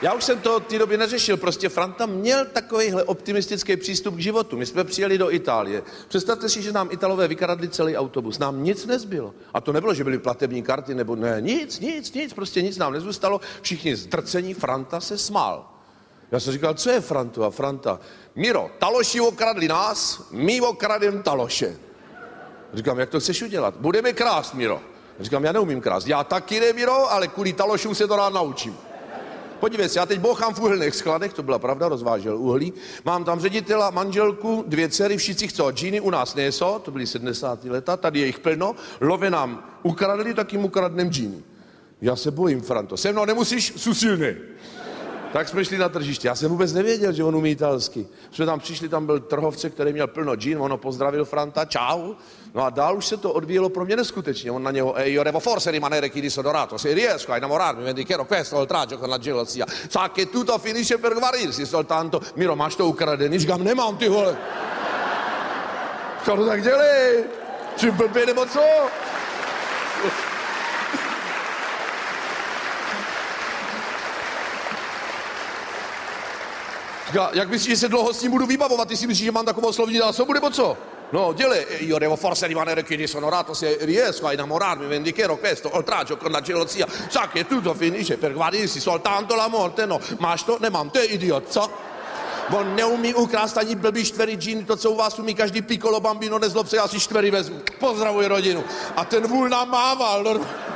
Já už jsem to v té době neřešil, prostě Franta měl takovýhle optimistický přístup k životu. My jsme přijeli do Itálie. Představte si, že nám Italové vykradli celý autobus. Nám nic nezbylo. A to nebylo, že byly platební karty, nebo ne, nic, prostě nic nám nezůstalo. Všichni zdrcení, Franta se smál. Já jsem říkal, co je Frantu? A Franta, Miro, Taloši okradli nás, my okradem Taloše. Říkám, jak to chceš udělat? Budeme krást, Miro. Říkám, já neumím krást. Já taky ne, Miro, ale kvůli Talošům se to rád naučím. Podívej se, já teď bouchám v uhelných skladech, to byla pravda, rozvážel uhlí. Mám tam ředitela, manželku, 2 dcery, všichni chcou džíny, u nás nejsou, to byly 70. leta, tady je jich plno, love nám ukradli, tak jim ukradnem džíny. Já se bojím, Franto, se mnou nemusíš, jsou silný. Tak jsme šli na tržiště, já jsem vůbec nevěděl, že on umí italsky. Jsme tam přišli, tam byl trhovce, který měl plno džín, ono pozdravil Franta, čau. No a dál už se to odvíjelo pro mě neskutečně. On na něho, io devo forse rimanere chi disodorato, se riesco a innamorarmi, vendicherò questo oltraggio con la gelosia. Sa che tutto finisce per guarirsi soltanto. Miro, máš to ukradený? Říkám, nemám, ty vole. Co to tak dělej? Čím blbě nebo co? Jak myslíš, že se dlouho s ním budu vybavovat? Ty si myslíš, že mám takovou slovní zásobu, nebo co? No, dělej, io devo forse rimanere qui disonorato se riesco a innamorarmi, vendicherò questo oltraggio con la gelosia. Sa che tutto finisce per guarirsi soltanto la morte, no. Máš to? Nemám, to je idiot, co? On neumí ukrást ani blbý 4 džíny, to, co u vás umí každý piccolo bambino, nezlob se, já si 4 vezmu. Pozdravuji rodinu. A ten vůl nám mával, normálně.